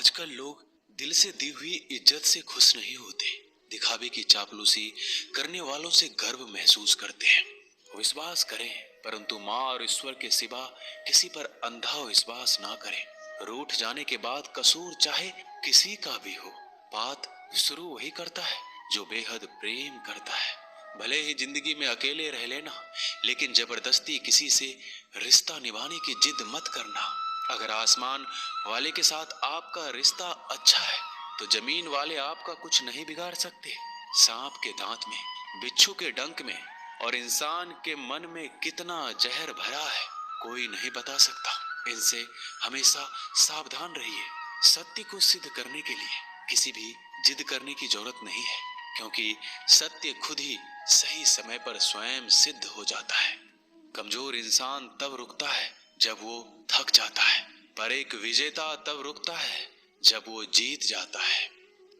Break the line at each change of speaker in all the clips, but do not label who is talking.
आजकल लोग दिल से दी हुई इज्जत से खुश नहीं होते। दिखावे की चापलूसी करने वालों से गर्व महसूस करते हैं। विश्वास करें, परंतु माँ और ईश्वर के सिवा किसी पर अंधा विश्वास ना करें। रूठ जाने के बाद कसूर चाहे किसी का भी हो, बात शुरू वही करता है जो बेहद प्रेम करता है। भले ही जिंदगी में अकेले रह लेना, लेकिन जबरदस्ती किसी से रिश्ता निभाने की जिद मत करना। अगर आसमान वाले के साथ आपका रिश्ता अच्छा है तो जमीन वाले आपका कुछ नहीं बिगाड़ सकते। सांप के दांत में, बिच्छू के डंक में और इंसान के मन में कितना जहर भरा है कोई नहीं बता सकता। इनसे हमेशा सावधान रहिए। सत्य को सिद्ध करने के लिए किसी भी जिद करने की जरूरत नहीं है, क्योंकि सत्य खुद ही सही समय पर स्वयं सिद्ध हो जाता है। कमजोर इंसान तब रुकता है जब वो थक जाता है, पर एक विजेता तब रुकता है जब वो जीत जाता है।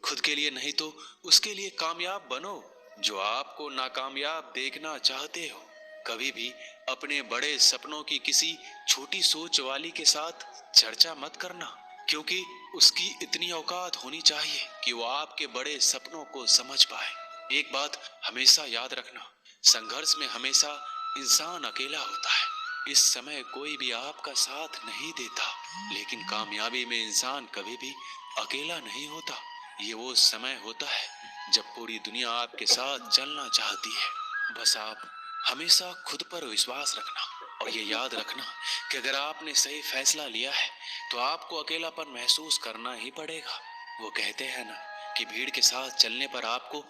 खुद के लिए नहीं तो उसके लिए कामयाब बनो जो आपको नाकामयाब देखना चाहते हो। कभी भी अपने बड़े सपनों की किसी छोटी सोच वाली के साथ चर्चा मत करना, क्योंकि उसकी इतनी औकात होनी चाहिए कि वो आपके बड़े सपनों को समझ पाए। एक बात हमेशा याद रखना, संघर्ष में हमेशा इंसान अकेला होता है। इस समय कोई भी आपका साथ नहीं देता, लेकिन कामयाबी में इंसान कभी भी अकेला नहीं होता। ये वो समय होता है जब पूरी दुनिया आपके साथ चलना चाहती है। बस आप हमेशा खुद पर विश्वास रखना और ये याद रखना कि अगर आपने सही फैसला लिया है तो आपको अकेलापन महसूस करना ही पड़ेगा। वो कहते हैं ना कि भीड़ के साथ चलने पर आपको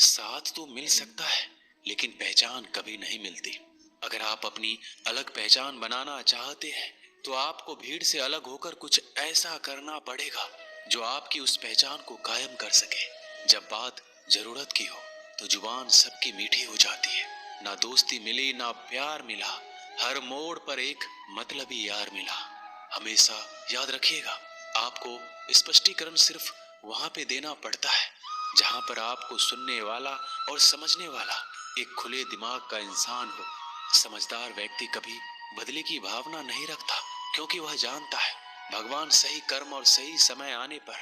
साथ तो मिल सकता है, लेकिन पहचान कभी नहीं मिलती। अगर आप अपनी अलग पहचान बनाना चाहते हैं तो आपको भीड़ से अलग होकर कुछ ऐसा करना पड़ेगा जो आपकी उस पहचान को कायम कर सके। जब बात जरूरत की हो तो जुबान सबकी मीठी हो जाती है। ना दोस्ती मिली ना प्यार मिला, हर मोड़ पर एक मतलबी यार मिला। हमेशा याद रखिएगा, आपको स्पष्टीकरण सिर्फ वहां पे देना पड़ता है जहां पर आपको सुनने वाला और समझने वाला एक खुले दिमाग का इंसान हो। समझदार व्यक्ति कभी बदले की भावना नहीं रखता, क्योंकि वह जानता है भगवान सही कर्म और सही समय आने पर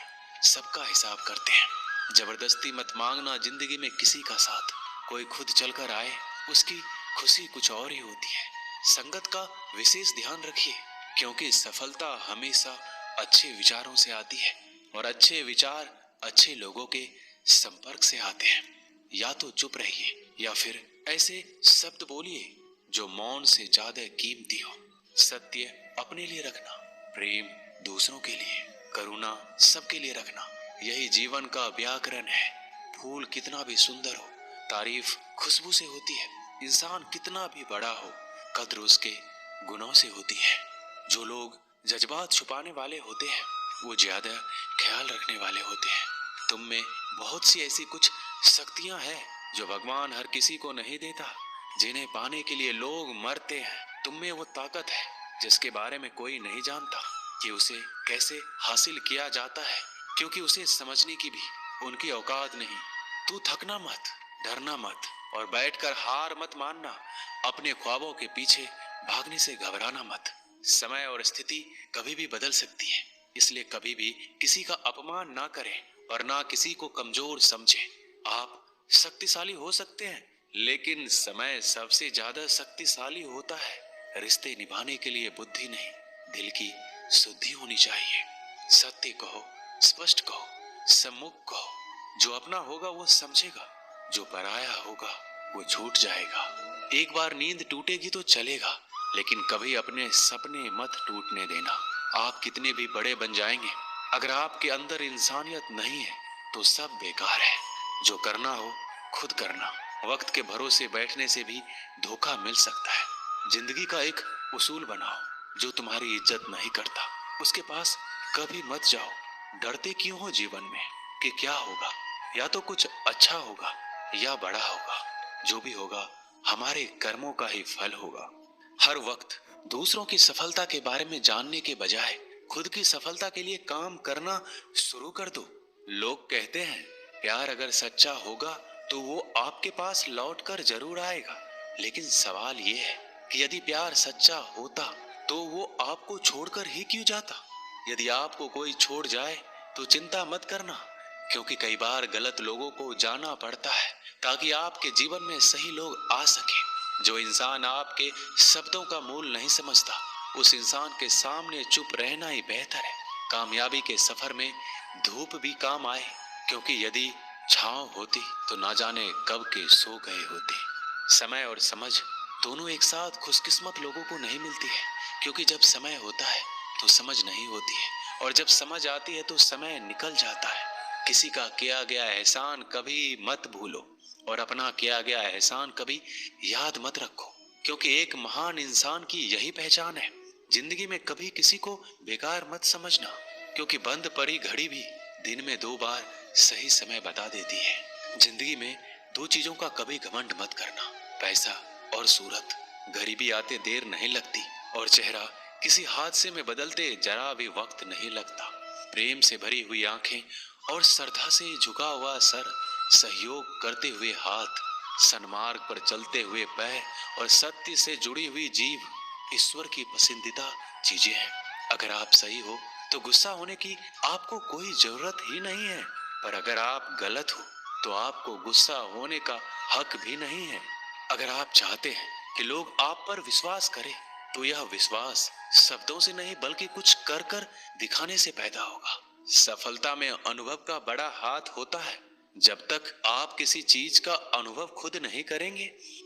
सबका हिसाब करते हैं। जबरदस्ती मत मांगना जिंदगी में किसी का साथ। कोई खुद चलकर आए, उसकी खुशी कुछ और ही होती है। संगत का विशेष ध्यान रखिए, क्योंकि सफलता हमेशा अच्छे विचारों से आती है और अच्छे विचार अच्छे लोगों के संपर्क से आते हैं। या तो चुप रहिए या फिर ऐसे शब्द बोलिए जो मौन से ज्यादा कीमती हो। सत्य अपने लिए रखना, प्रेम दूसरों के लिए, करुणा सबके लिए रखना, यही जीवन का व्याकरण है। फूल कितना भी सुंदर हो, तारीफ खुशबू से होती है। इंसान कितना भी बड़ा हो, कद्र उसके गुणों से होती है। जो लोग जज्बात छुपाने वाले होते हैं वो ज्यादा ख्याल रखने वाले होते हैं। तुम में बहुत सी ऐसी कुछ शक्तियां हैं जो भगवान हर किसी को नहीं देता, जिन्हें पाने के लिए लोग मरते हैं। तुम में वो ताकत है जिसके बारे में कोई नहीं जानता कि उसे कैसे हासिल किया जाता है, क्योंकि उसे समझने की भी उनकी औकात नहीं। तू थकना मत, डरना मत और बैठकर हार मत मानना। अपने ख्वाबों के पीछे भागने से घबराना मत। समय और स्थिति कभी भी बदल सकती है, इसलिए कभी भी किसी का अपमान ना करें और ना किसी को कमजोर समझें। आप शक्तिशाली हो सकते हैं, लेकिन समय सबसे ज्यादा शक्तिशाली होता है। रिश्ते निभाने के लिए बुद्धि नहीं, दिल की शुद्धि होनी चाहिए। सत्य कहो, स्पष्ट कहो, सम्मुख कहो। जो अपना होगा वो समझेगा, जो पराया होगा वो छूट जाएगा। एक बार नींद टूटेगी तो चलेगा, लेकिन कभी अपने सपने मत टूटने देना। आप कितने भी बड़े बन जाएंगे, अगर आपके अंदर इंसानियत नहीं है तो सब बेकार है। जो करना हो खुद करना। वक्त के भरोसे बैठने से भी धोखा मिल सकता है। जिंदगी का एक उसूल बनाओ, जो तुम्हारी इज्जत नहीं करता उसके पास कभी मत जाओ। डरते क्यों हो जीवन में कि क्या होगा? या तो कुछ अच्छा होगा या बड़ा होगा। जो भी होगा हमारे कर्मों का ही फल होगा। हर वक्त दूसरों की सफलता के बारे में जानने के बजाय खुद की सफलता के लिए काम करना शुरू कर दो। लोग कहते हैं प्यार अगर सच्चा होगा तो वो आपके पास लौट कर जरूर आएगा, लेकिन सवाल ये है कि यदि प्यार सच्चा होता तो वो आपको छोड़कर ही क्यों जाता? यदि आपको कोई छोड़ जाए तो चिंता मत करना, क्योंकि कई बार गलत लोगों को जाना पड़ता है ताकि आपके जीवन में सही लोग आ सके। जो इंसान आपके शब्दों का मूल नहीं समझता, उस इंसान के सामने चुप रहना ही बेहतर है। कामयाबी के सफर में धूप भी काम आए, क्योंकि यदि छांव होती तो ना जाने कब के सो गए होते। समय और समझ दोनों एक साथ खुशकिस्मत लोगों को नहीं मिलती है, क्योंकि जब समय होता है तो समझ नहीं होती है, और जब समझ आती है तो समय निकल जाता है। किसी का किया गया एहसान कभी मत भूलो, और अपना किया गया एहसान कभी याद मत रखो, क्योंकि एक महान इंसान की यही पहचान है। जिंदगी में कभी किसी को बेकार मत समझना, क्योंकि बंद पड़ी घड़ी भी दिन में 2 बार सही समय बता देती है। जिंदगी में 2 चीजों का कभी घमंड मत करना, पैसा और सूरत। गरीबी आते देर नहीं लगती, और चेहरा किसी हादसे में बदलते जरा भी वक्त नहीं लगता। प्रेम से भरी हुई आंखें और श्रद्धा से झुका हुआ सर, सहयोग करते हुए हाथ, सन्मार्ग पर चलते हुए पैर और सत्य से जुड़ी हुई जीभ ईश्वर की पसंदीदा चीजें हैं। अगर आप सही हो तो गुस्सा होने की आपको कोई जरूरत ही नहीं है, पर अगर आप गलत हो तो आपको गुस्सा होने का हक भी नहीं है। अगर आप चाहते हैं कि लोग आप पर विश्वास करें, तो यह विश्वास शब्दों से नहीं बल्कि कुछ कर कर दिखाने से पैदा होगा। सफलता में अनुभव का बड़ा हाथ होता है। जब तक आप किसी चीज का अनुभव खुद नहीं करेंगे,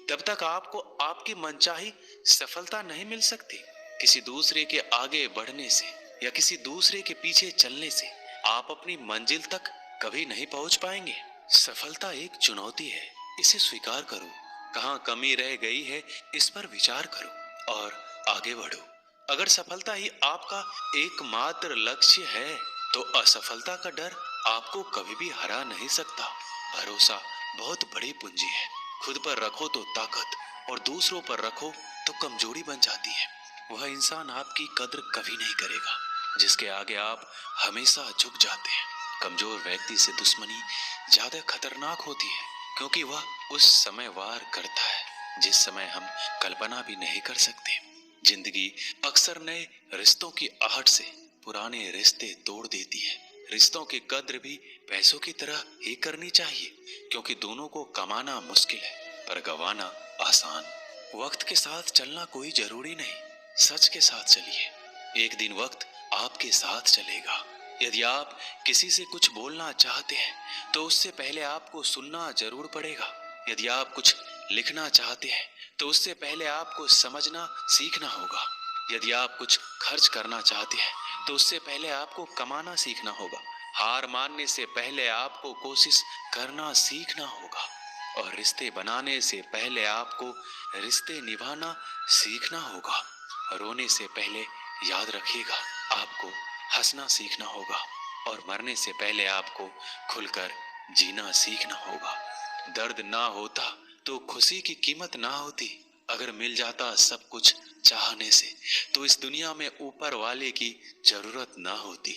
तब तक आपको आपकी मनचाही सफलता नहीं मिल सकती। किसी दूसरे के आगे बढ़ने से या किसी दूसरे के पीछे चलने से आप अपनी मंजिल तक कभी नहीं पहुंच पाएंगे। सफलता एक चुनौती है, इसे स्वीकार करो। कहाँ कमी रह गई है, इस पर विचार करो और आगे बढ़ो। अगर सफलता ही आपका एकमात्र लक्ष्य है, तो असफलता का डर आपको कभी भी हरा नहीं सकता। भरोसा बहुत बड़ी पूंजी है। खुद पर रखो तो ताकत, और दूसरों पर रखो तो कमजोरी बन जाती है। वह इंसान आपकी कद्र कभी नहीं करेगा जिसके आगे आप हमेशा झुक जाते हैं। कमजोर व्यक्ति से दुश्मनी ज्यादा खतरनाक होती है, क्योंकि वह उस समय वार करता है जिस समय हम कल्पना भी नहीं कर सकते। जिंदगी अक्सर नए रिश्तों की आहट से पुराने रिश्ते तोड़ देती है। रिश्तों की कद्र भी पैसों की तरह ही करनी चाहिए, क्योंकि दोनों को कमाना मुश्किल है पर गंवाना आसान। वक्त के साथ चलना कोई जरूरी नहीं, सच के साथ चलिए। एक दिन वक्त आपके साथ चलेगा। यदि आप किसी से कुछ बोलना चाहते हैं तो उससे पहले आपको सुनना जरूर पड़ेगा। यदि आप कुछ लिखना चाहते हैं तो उससे पहले आपको समझना सीखना होगा। यदि आप कुछ खर्च करना चाहते हैं तो उससे पहले आपको कमाना सीखना होगा। हार मानने से पहले आपको कोशिश करना सीखना होगा, और रिश्ते बनाने से पहले आपको रिश्ते निभाना सीखना होगा। रोने से पहले याद रखिएगा, आपको हंसना सीखना होगा, और मरने से पहले आपको खुलकर जीना सीखना होगा। दर्द ना होता तो खुशी की कीमत ना होती। अगर मिल जाता सब कुछ चाहने से, तो इस दुनिया में ऊपर वाले की जरूरत ना होती।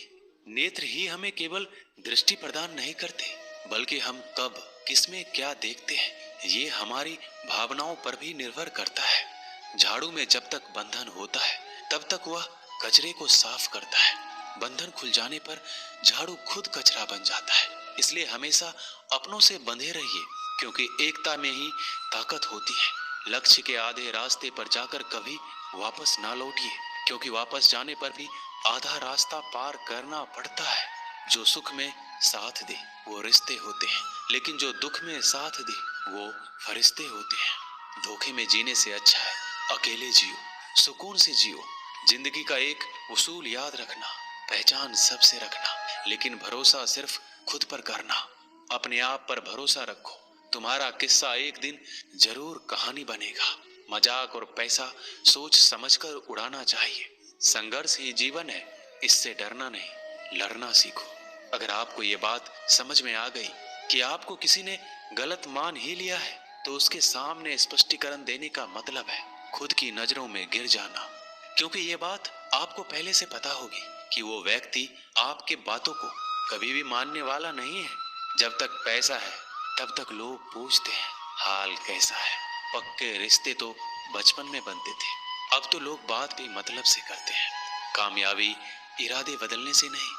नेत्र ही हमें केवल दृष्टि प्रदान नहीं करते, बल्कि हम कब किसमें क्या देखते हैं ये हमारी भावनाओं पर भी निर्भर करता है। झाड़ू में जब तक बंधन होता है तब तक वह कचरे को साफ करता है। बंधन खुल जाने पर झाड़ू खुद कचरा बन जाता है। इसलिए हमेशा अपनों से बंधे रहिए, क्योंकि एकता में ही ताकत होती है। लक्ष्य के आधे रास्ते पर जाकर कभी वापस ना लौटिए, क्योंकि वापस जाने पर भी आधा रास्ता पार करना पड़ता है। जो सुख में साथ दे वो रिश्ते होते हैं, लेकिन जो दुख में साथ दे वो फरिश्ते होते हैं। धोखे में जीने से अच्छा है अकेले जियो, सुकून से जियो। जिंदगी का एक उसूल याद रखना, पहचान सबसे रखना, लेकिन भरोसा सिर्फ खुद पर करना। अपने आप पर भरोसा रखो, तुम्हारा किस्सा एक दिन जरूर कहानी बनेगा। मजाक और पैसा सोच समझकर उड़ाना चाहिए। संघर्ष ही जीवन है, इससे डरना नहीं, लड़ना सीखो। अगर आपको ये बात समझ में आ गई कि आपको किसी ने गलत मान ही लिया है, तो उसके सामने स्पष्टीकरण देने का मतलब है खुद की नजरों में गिर जाना, क्योंकि ये बात आपको पहले से पता होगी कि वो व्यक्ति आपके बातों को कभी भी मानने वाला नहीं है। जब तक पैसा है तब तक लोग पूछते हैं हाल कैसा है। पक्के रिश्ते तो बचपन में बनते थे, अब तो लोग बात भी मतलब से करते हैं। कामयाबी इरादे बदलने से नहीं,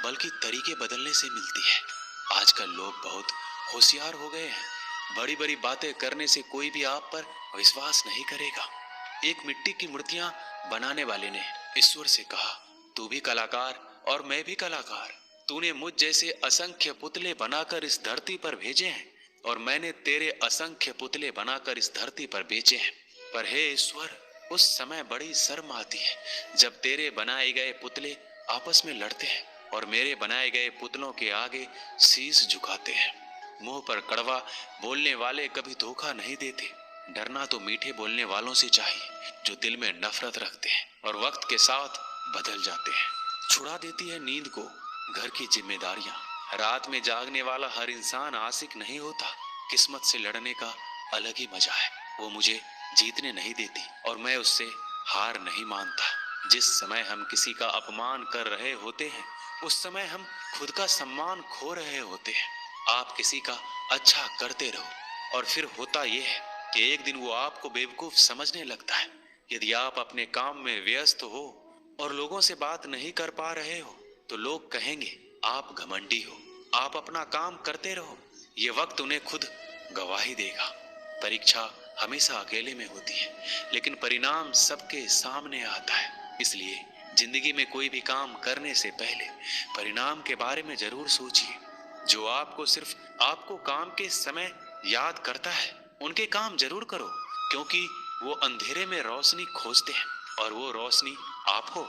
बल्कि तरीके बदलने से मिलती है। आजकल लोग बहुत होशियार हो गए हैं। बड़ी बड़ी बातें करने से कोई भी आप पर विश्वास नहीं करेगा। एक मिट्टी की मूर्तियां बनाने वाले ने ईश्वर से कहा, तू भी कलाकार और मैं भी कलाकार। तूने मुझ जैसे असंख्य पुतले बनाकर इस धरती पर भेजे हैं और मैंने तेरे असंख्य पुतले बनाकर इस धरती पर बेचे हैं। पर हे ईश्वर, उस समय बड़ी शर्म आती है जब तेरे बनाए गए पुतले आपस में लड़ते हैं और मेरे बनाए गए पुतलों के आगे शीश झुकाते हैं। मुंह पर कड़वा बोलने वाले कभी धोखा नहीं देते। डरना तो मीठे बोलने वालों से चाहिए जो दिल में नफरत रखते हैं और वक्त के साथ बदल जाते हैं। छुड़ा देती है नींद को घर की जिम्मेदारियां। रात में जागने वाला हर इंसान आशिक नहीं होता। किस्मत से लड़ने का अलग ही मजा है। वो मुझे जीतने नहीं देती और मैं उससे हार नहीं मानता। जिस समय हम किसी का अपमान कर रहे होते हैं, उस समय हम खुद का सम्मान खो रहे होते हैं। आप किसी का अच्छा करते रहो और फिर होता यह है कि एक दिन वो आपको बेवकूफ समझने लगता है। यदि आप अपने काम में व्यस्त हो और लोगों से बात नहीं कर पा रहे हो, तो लोग कहेंगे आप घमंडी हो। आप अपना काम करते रहो, ये वक्त उन्हें खुद गवाही देगा। परीक्षा हमेशा अकेले में होती है, लेकिन परिणाम सबके सामने आता है। इसलिए जिंदगी में कोई भी काम करने से पहले परिणाम के बारे में जरूर सोचिए। जो आपको सिर्फ आपको काम के समय याद करता है, उनके काम जरूर करो, क्योंकि वो अंधेरे में रोशनी खोजते हैं और वो रोशनी आप हो।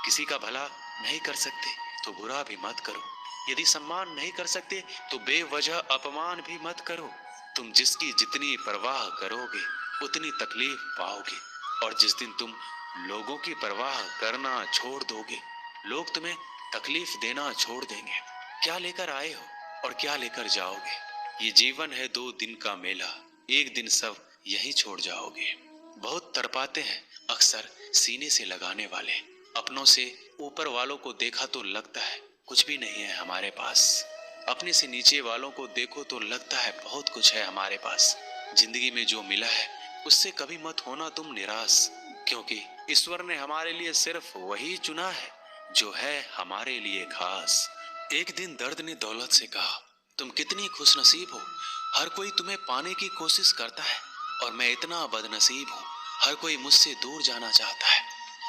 किसी का भला नहीं कर सकते तो बुरा भी मत करो। यदि सम्मान नहीं कर सकते तो बेवजह अपमान भी मत करो। तुम जिसकी जितनी परवाह करोगे उतनी तकलीफ पाओगे, और जिस दिन तुम लोगों की परवाह करना छोड़ दोगे, लोग तुम्हें तकलीफ देना छोड़ देंगे। क्या लेकर आए हो और क्या लेकर जाओगे? ये जीवन है 2 दिन का मेला, एक दिन सब यही छोड़ जाओगे। बहुत तड़पाते हैं अक्सर सीने से लगाने वाले। अपनों से ऊपर वालों को देखा तो लगता है कुछ भी नहीं है हमारे पास। अपने से नीचे वालों को देखो तो लगता है बहुत कुछ है हमारे पास। जिंदगी में जो मिला है उससे कभी मत होना तुम निराश, क्योंकि ईश्वर ने हमारे लिए सिर्फ वही चुना है जो है हमारे लिए खास। एक दिन दर्द ने दौलत से कहा, तुम कितनी खुशनसीब हो, हर कोई तुम्हें पाने की कोशिश करता है और मैं इतना बदनसीब हूँ, हर कोई मुझसे दूर जाना चाहता है।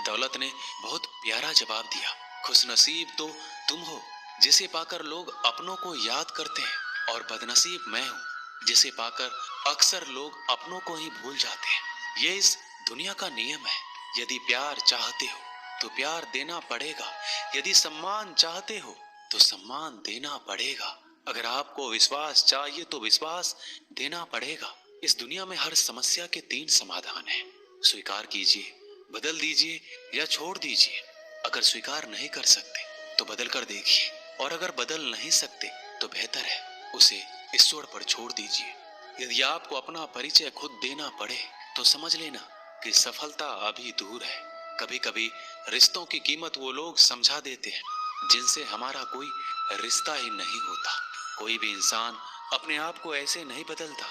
दौलत ने बहुत प्यारा जवाब दिया, खुशनसीब तो तुम हो जिसे पाकर लोग अपनों को याद करते हैं, और बदनसीब मैं हूँ जिसे पाकर अक्सर लोग अपनों को ही भूल जाते हैं। ये इस दुनिया का नियम है। यदि प्यार चाहते हो तो प्यार देना पड़ेगा, यदि सम्मान चाहते हो तो सम्मान देना पड़ेगा, अगर आपको विश्वास चाहिए तो विश्वास देना पड़ेगा। इस दुनिया में हर समस्या के 3 समाधान हैं। स्वीकार कीजिए, बदल दीजिए या छोड़ दीजिए। अगर स्वीकार नहीं कर सकते तो बदल कर देखिए, और अगर बदल नहीं सकते तो बेहतर है उसे ईश्वर पर छोड़ दीजिए। यदि आपको अपना परिचय खुद देना पड़े तो समझ लेना कि सफलता अभी दूर है। कभी कभी रिश्तों की कीमत वो लोग समझा देते हैं जिनसे हमारा कोई रिश्ता ही नहीं होता। कोई भी इंसान अपने आप को ऐसे नहीं बदलता।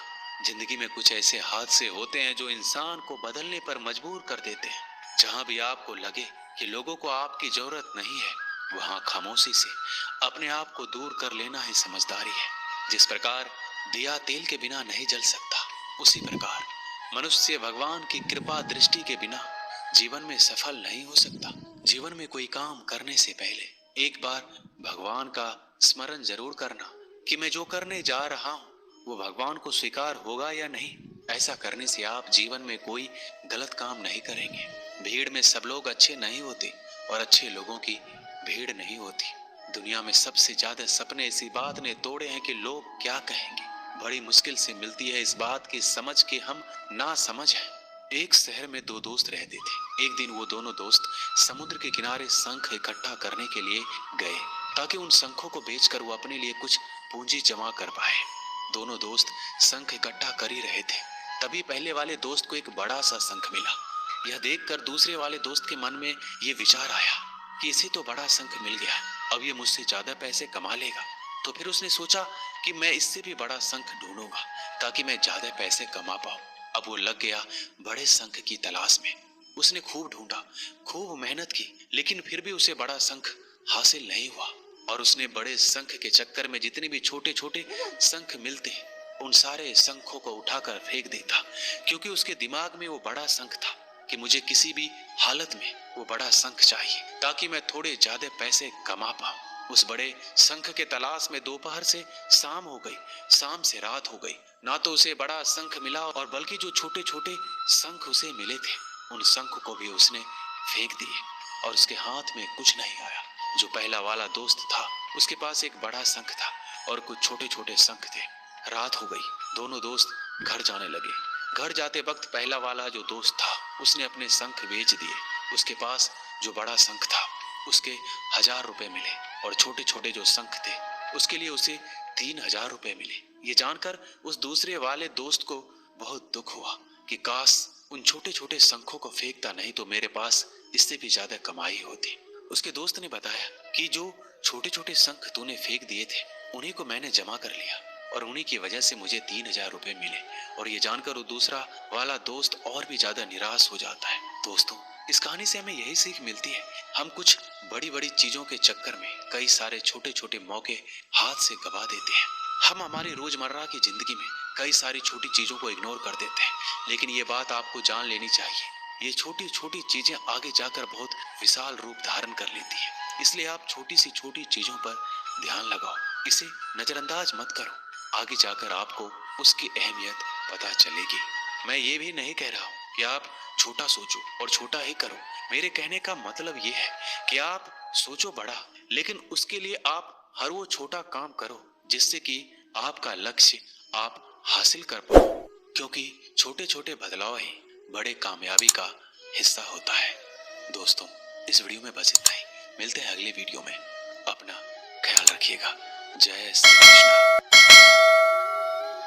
जिंदगी में कुछ ऐसे हादसे होते हैं जो इंसान को बदलने पर मजबूर कर देते हैं। जहां भी आपको लगे कि लोगों को आपकी जरूरत नहीं है, वहां खामोशी से अपने आप को दूर कर लेना ही समझदारी है। जिस प्रकार दिया तेल के बिना नहीं जल सकता, उसी प्रकार मनुष्य भगवान की कृपा दृष्टि के बिना जीवन में सफल नहीं हो सकता। जीवन में कोई काम करने से पहले एक बार भगवान का स्मरण जरूर करना कि मैं जो करने जा रहा हूँ वो भगवान को स्वीकार होगा या नहीं। ऐसा करने से आप जीवन में कोई गलत काम नहीं करेंगे। भीड़ में सब लोग अच्छे नहीं होते और अच्छे लोगों की भीड़ नहीं होती। दुनिया में सबसे ज्यादा सपने इसी बात ने तोड़े हैं कि लोग क्या कहेंगे। बड़ी मुश्किल से मिलती है इस बात की समझ कि हम ना समझ हैं। एक शहर में 2 दोस्त रहते थे। एक दिन वो दोनों दोस्त समुद्र के किनारे शंख इकट्ठा करने के लिए गए ताकि उन शंखों को बेचकर वो अपने लिए कुछ पूंजी जमा कर पाए। दोनों दोस्त शंख इकट्ठा कर ही रहे थे, तभी पहले वाले दोस्त को एक बड़ा सा शंख मिला। यह देखकर दूसरे वाले दोस्त के मन में ये विचार आया कि इसे तो बड़ा शंख मिल गया, अब ये मुझसे ज्यादा पैसे कमा लेगा। तो फिर उसने सोचा कि मैं इससे भी बड़ा शंख ढूंढूंगा ताकि मैं ज्यादा पैसे कमा पाऊं। अब वो लग गया बड़े शंख की तलाश में। उसने खूब ढूंढा, खूब मेहनत की, लेकिन फिर भी उसे बड़ा शंख हासिल नहीं हुआ। और उसने बड़े शंख के चक्कर में जितने भी छोटे छोटे शंख मिलते उन सारे शंखों को उठाकर फेंक देता, क्योंकि उसके दिमाग में वो बड़ा शंख था कि मुझे किसी भी हालत में वो बड़ा शंख चाहिए ताकि मैं थोड़े ज्यादा पैसे कमा पाऊं। उस बड़े शंख के तलाश में दोपहर से शाम हो गई, शाम से रात हो गई, ना तो उसे बड़ा शंख मिला और बल्कि जो छोटे छोटे शंख उसे मिले थे उन शंख को भी उसने फेंक दिए और उसके हाथ में कुछ नहीं आया। जो पहला वाला दोस्त था उसके पास एक बड़ा शंख था और कुछ छोटे छोटे शंख थे। रात हो गई, दोनों दोस्त घर जाने लगे। घर जाते वक्त पहला वाला जो दोस्त था उसने अपने शंख बेच दिए। उसके पास जो बड़ा शंख था उसके 1000 रुपए मिले और छोटे छोटे जो शंख थे उसके लिए उसे 3000 रुपए मिले। ये जानकर उस दूसरे वाले दोस्त को बहुत दुख हुआ कि काश उन छोटे छोटे शंखों को फेंकता, नहीं तो मेरे पास इससे भी ज्यादा कमाई होती। उसके दोस्त ने बताया कि जो छोटे छोटे शंख तूने फेंक दिए थे उन्हीं को मैंने जमा कर लिया और उन्हीं की वजह से मुझे 3000 रुपए मिले। और ये जानकर वो दूसरा वाला दोस्त और भी ज्यादा निराश हो जाता है। दोस्तों, इस कहानी से हमें यही सीख मिलती है, हम कुछ बड़ी बड़ी चीजों के चक्कर में कई सारे छोटे छोटे मौके हाथ से गवा देते हैं। हम हमारी रोजमर्रा की जिंदगी में कई सारी छोटी चीजों को इग्नोर कर देते हैं, लेकिन ये बात आपको जान लेनी चाहिए, ये छोटी छोटी चीजें आगे जाकर बहुत विशाल रूप धारण कर लेती है। इसलिए आप छोटी सी छोटी चीजों पर ध्यान लगाओ, इसे नजरअंदाज मत करो, आगे जाकर आपको उसकी अहमियत पता चलेगी। मैं ये भी नहीं कह रहा हूँ कि आप छोटा सोचो और छोटा ही करो। मेरे कहने का मतलब ये है कि आप सोचो बड़ा, लेकिन उसके लिए आप हर वो छोटा काम करो जिससे कि आपका लक्ष्य आप हासिल कर पाओ, क्योंकि छोटे छोटे बदलाव ही बड़े कामयाबी का हिस्सा होता है। दोस्तों, इस वीडियो में बस इतना ही। मिलते हैं अगले वीडियो में। अपना ख्याल रखिएगा। जय श्री कृष्ण।